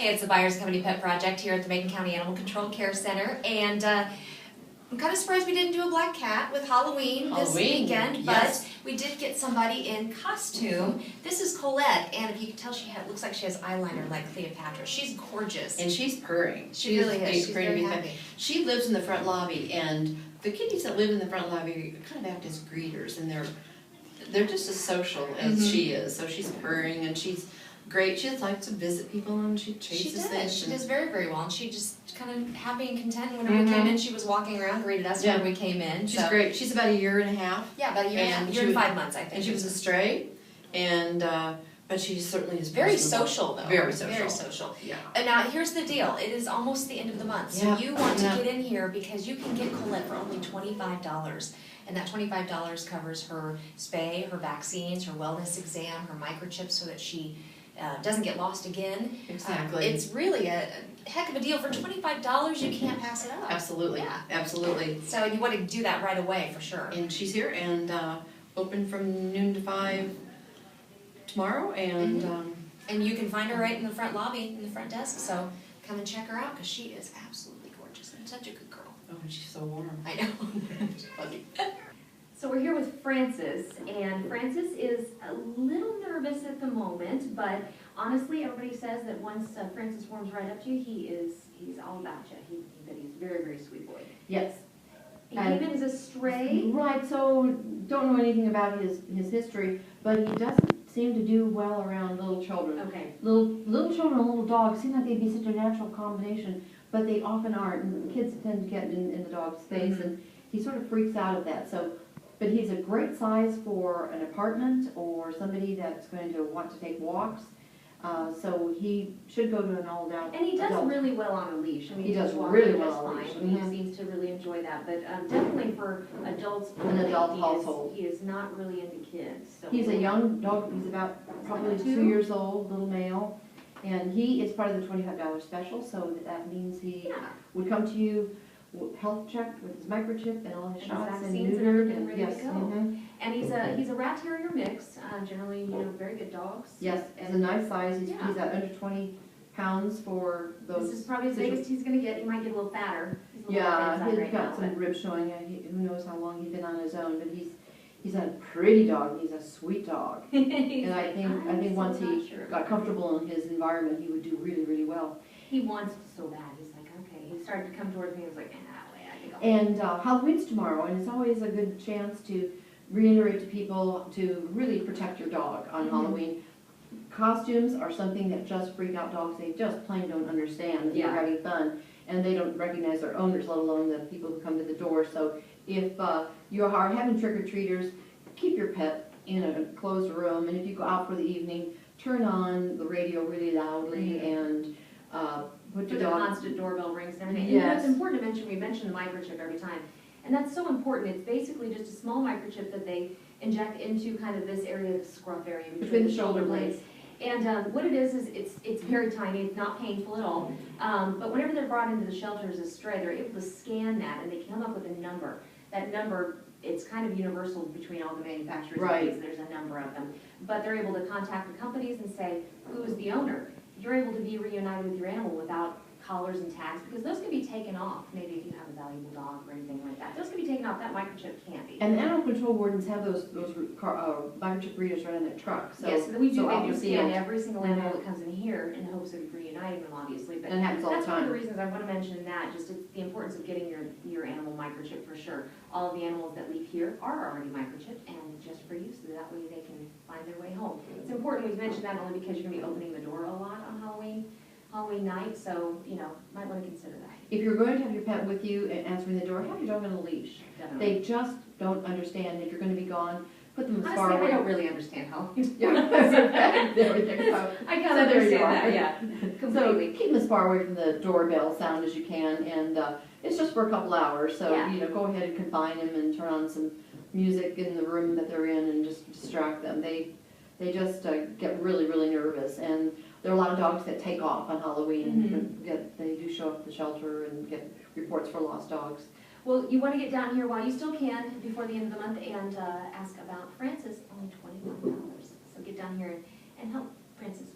Hey, it's the Byers Company Pet Project here at the Macon County Animal Control Care Center, and I'm kind of surprised we didn't do a black cat with Halloween this weekend, yes. but we did get somebody in costume. This is Colette, and if you can tell, looks like she has eyeliner like Cleopatra. She's gorgeous. And she's purring. She really is. She's very happy. happy. She lives in the front lobby, and the kitties that live in the front lobby kind of act as greeters, and they're just as social as she is. So she's purring, and she's great. She likes to visit people, and she chases things. She does very, very well, and she just kind of happy and content. Whenever we came in, she was walking around, greeted us when we came in. She's great. She's about a year and a half. Yeah, about a year and 5 months, I think. And she was a stray, and but she certainly is very social, though. Very social. Very social. Yeah. And now here's the deal. It is almost the end of the month, so you want to get in here because you can get Colette for only $25. And that $25 covers her spay, her vaccines, her wellness exam, her microchips, so that she doesn't get lost again. Exactly. It's really a heck of a deal. For $25, you can't pass it up. Absolutely. Yeah. Absolutely. So you want to do that right away, for sure. And she's here and open from noon to 5 tomorrow. And and you can find her right in the front lobby, in the front desk. So come and check her out because she is absolutely gorgeous and such a good girl. Oh, and she's so warm. I know. She's funny. So we're here with Francis, and Francis is a little nervous at the moment, but honestly, everybody says that once Francis warms right up to you, he's all about you. That he's a very, very sweet boy. Yes. He came in as a stray. Right, so don't know anything about his history, but he doesn't seem to do well around little children. Okay. Little children and little dogs seem like they'd be such a natural combination, but they often aren't. And kids tend to get in the dog's face, and he sort of freaks out at that. So, but he's a great size for an apartment or somebody that's going to want to take walks. So he should go to an all-out. And he does adult. really well on a leash. I mean, He does just really walking well just on a fine. leash. I mean, he seems to really enjoy that. But definitely for adults, An adult household. He is not really into kids. So He's a young dog. He's about probably 2 years old, little male, and he is part of the $25 special. So that means he would come to you, health checked with his microchip and all his shots and vaccines and neutered, everything ready to go. And he's a rat terrier mix. Generally, very good dogs. Yes, he's a nice size. He's at under 20 pounds for those. This is probably the biggest he's going to get. He might get a little fatter. He's got some ribs showing. Who knows how long he's been on his own, but he's a pretty dog. He's a sweet dog. And I think once he got comfortable in his environment, he would do really, really well. He wants to so bad. He's like, okay. He started to come towards me. He was like, I can go. And Halloween's tomorrow, and it's always a good chance to reiterate to people to really protect your dog on Halloween. Costumes are something that just freak out dogs. They just plain don't understand that you're having fun, and they don't recognize their owners, let alone the people who come to the door. So if you are having trick-or-treaters, keep your pet in a closed room, and if you go out for the evening, turn on the radio really loudly and put your dog. The constant doorbell rings and everything. Yes. And it's important to mention, we mention the microchip every time. And that's so important. It's basically just a small microchip that they inject into kind of this area, the scruff area between the shoulder blades. And what it is it's very tiny. It's not painful at all. But whenever they're brought into the shelter as a stray, they're able to scan that, and they come up with a number. That number, it's kind of universal between all the manufacturers. Right. There's a number of them. But they're able to contact the companies and say, who is the owner? You're able to be reunited with your animal without collars and tags, because those can be taken off, maybe if you have a valuable dog or anything like that. Those can be taken off, that microchip can't be. And animal control wardens have those microchip readers right on their truck. So, yes, we do. So They do scan every single animal that comes in here in the hopes of reuniting them, obviously. But and it happens all the that's time. one of the reasons I want to mention that, just the importance of getting your animal microchip for sure. All of the animals that leave here are already microchipped, and just for you, so that way they can find their way home. It's important we mention that only because you're going to be opening the door a lot on Halloween night, so, might want to consider that. If you're going to have your pet with you and answering the door, have your dog on a leash. Definitely. They just don't understand. If you're going to be gone, put them as Honestly, far away. I don't really understand Halloween. There we go. I kind So of there you understand are. that, yeah, So completely. keep them as far away from the doorbell sound as you can, and it's just for a couple hours, so go ahead and confine them and turn on some music in the room that they're in and just distract them. They just get really, really nervous, and there are a lot of dogs that take off on Halloween. They do show up at the shelter and get reports for lost dogs. Well, you want to get down here while you still can before the end of the month and ask about Francis, only $21. So get down here and help Francis